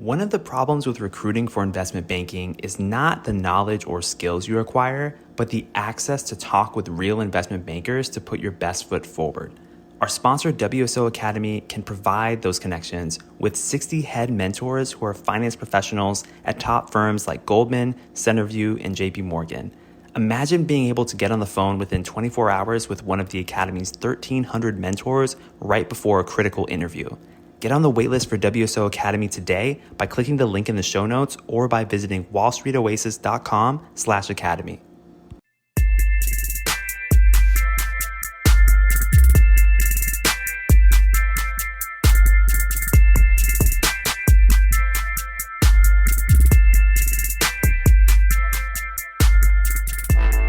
One of the problems with recruiting for investment banking is not the knowledge or skills you acquire, but the access to talk with real investment bankers to put your best foot forward. Our sponsor, WSO Academy, can provide those connections with 60 head mentors who are finance professionals at top firms like Goldman, Centerview, and JP Morgan. Imagine being able to get on the phone within 24 hours with one of the Academy's 1,300 mentors right before a critical interview. Get on the waitlist for WSO Academy today by clicking the link in the show notes or by visiting wallstreetoasis.com/academy.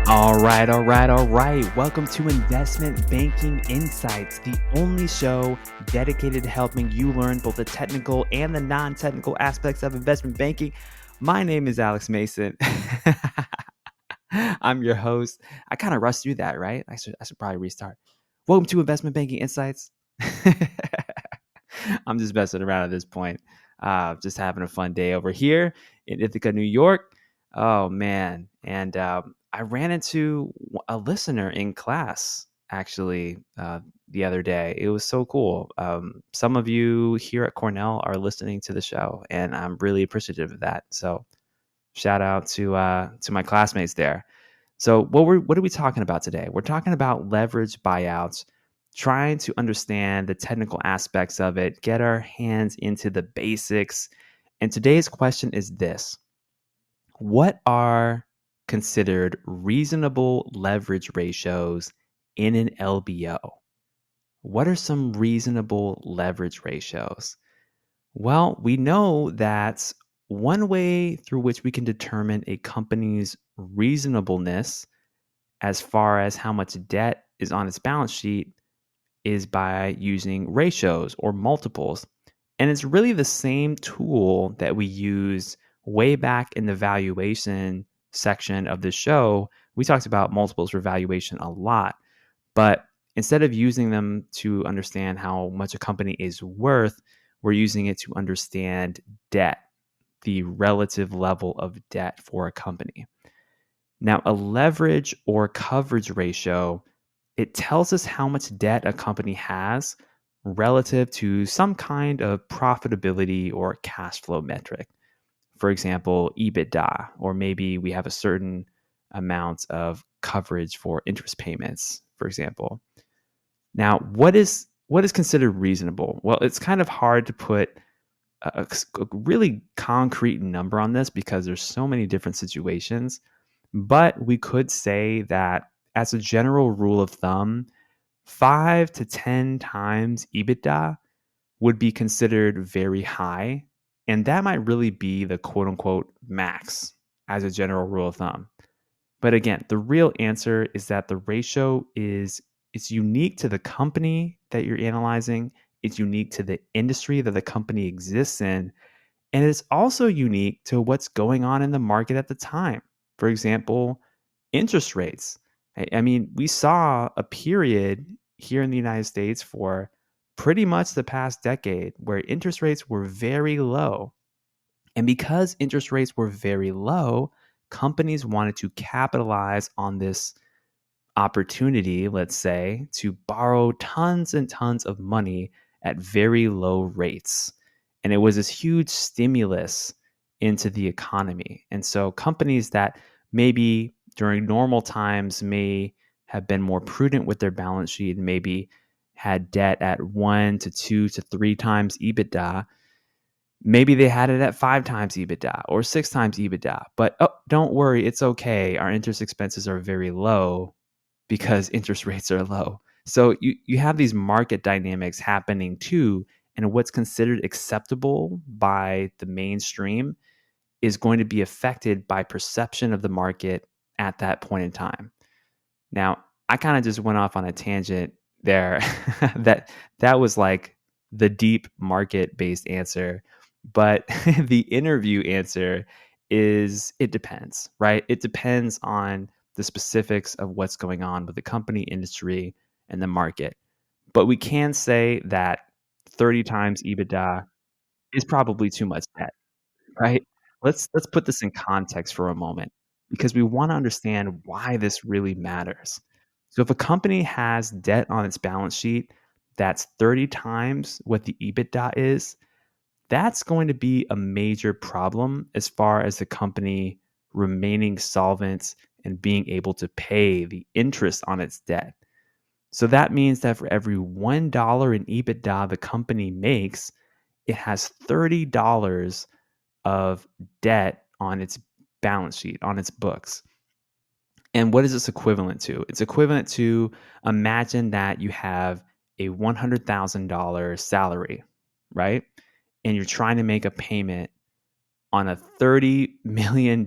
All right. Welcome to Investment Banking Insights, the only show dedicated to helping you learn both the technical and the non-technical aspects of investment banking. My name is Alex Mason. I'm your host. I kind of rushed through that, right? I should probably restart. Welcome to Investment Banking Insights. I'm just messing around at this point. Just having a fun day over here in Ithaca, New York. Oh, man. And I ran into a listener in class, actually, the other day. It was so cool. Some of you here at Cornell are listening to the show, and I'm really appreciative of that. So shout out to my classmates there. So what are we talking about today? We're talking about leverage buyouts, trying to understand the technical aspects of it, get our hands into the basics. And today's question is this: what are considered reasonable leverage ratios in an LBO? What are some reasonable leverage ratios? Well, we know that one way through which we can determine a company's reasonableness as far as how much debt is on its balance sheet is by using ratios or multiples. And it's really the same tool that we use way back in the valuation section of the show. We talked about multiples for valuation a lot, but instead of using them to understand how much a company is worth, we're using it to understand debt, the relative level of debt for a company. Now, a leverage or coverage ratio, it tells us how much debt a company has relative to some kind of profitability or cash flow metric. For example, EBITDA, or maybe we have a certain amount of coverage for interest payments, for example. Now, what is considered reasonable? Well, it's kind of hard to put a really concrete number on this because there's so many different situations. But we could say that as a general rule of thumb, 5 to 10 times EBITDA would be considered very high. And that might really be the quote unquote max as a general rule of thumb. But again, the real answer is that the ratio it's unique to the company that you're analyzing. It's unique to the industry that the company exists in. And it's also unique to what's going on in the market at the time. For example, interest rates. I mean, we saw a period here in the United States for pretty much the past decade where interest rates were very low. And because interest rates were very low, companies wanted to capitalize on this opportunity, let's say, to borrow tons and tons of money at very low rates. And it was this huge stimulus into the economy. And so companies that maybe during normal times may have been more prudent with their balance sheet and maybe had debt at 1 to 2 to 3 times EBITDA, maybe they had it at 5 times EBITDA or 6 times EBITDA. But don't worry, it's okay. Our interest expenses are very low because interest rates are low. So you have these market dynamics happening too. And what's considered acceptable by the mainstream is going to be affected by perception of the market at that point in time. Now, I kind of just went off on a tangent there. that was like the deep market-based answer. But the interview answer is it depends, right? It depends on the specifics of what's going on with the company, industry, and the market. But we can say that 30 times EBITDA. is probably too much debt, right? Let's put this in context for a moment because we wanna understand why this really matters. So if a company has debt on its balance sheet that's 30 times what the EBITDA is, that's going to be a major problem as far as the company remaining solvent and being able to pay the interest on its debt. So that means that for every $1 in EBITDA the company makes, it has $30 of debt on its balance sheet, on its books. And what is this equivalent to? It's equivalent to, imagine that you have a $100,000 salary, right? And you're trying to make a payment on a $30 million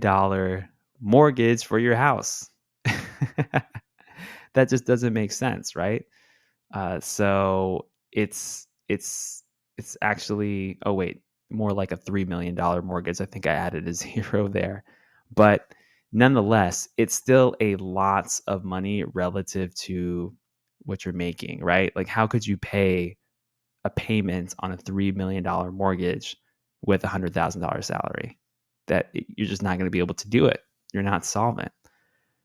mortgage for your house. That just doesn't make sense, right? So it's actually, oh wait, more like a $3 million mortgage. I think I added a zero there, but nonetheless, it's still a lots of money relative to what you're making, right? Like, how could you pay a payment on a $3 million mortgage with $100,000 salary? That you're just not going to be able to do it. You're not solvent.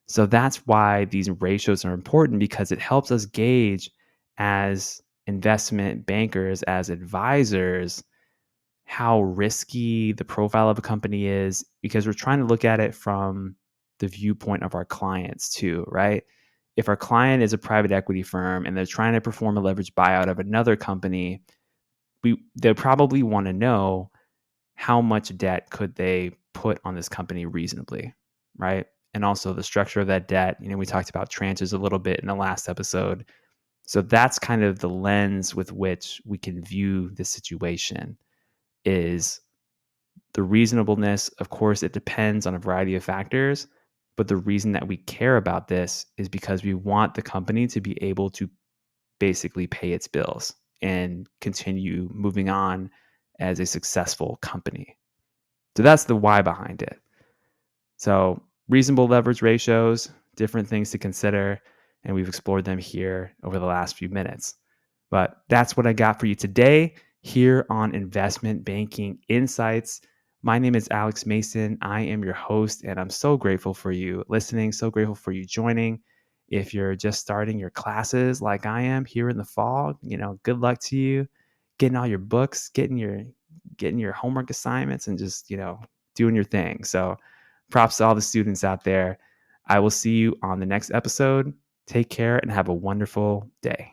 So that's why these ratios are important, because it helps us gauge as investment bankers, as advisors, how risky the profile of a company is, because we're trying to look at it from the viewpoint of our clients too, right? If our client is a private equity firm and they're trying to perform a leveraged buyout of another company, they probably want to know how much debt could they put on this company reasonably, right? And also the structure of that debt. We talked about tranches a little bit in the last episode. So that's kind of the lens with which we can view the situation. Is the reasonableness, of course, it depends on a variety of factors, but the reason that we care about this is because we want the company to be able to basically pay its bills and continue moving on as a successful company. So that's the why behind it. So reasonable leverage ratios, different things to consider, and we've explored them here over the last few minutes. But that's what I got for you today here on Investment Banking Insights. My name is Alex Mason. I am your host, and I'm so grateful for you listening, so grateful for you joining. If you're just starting your classes like I am here in the fall, good luck to you, getting all your books, getting your homework assignments, and just, doing your thing. So props to all the students out there. I will see you on the next episode. Take care and have a wonderful day.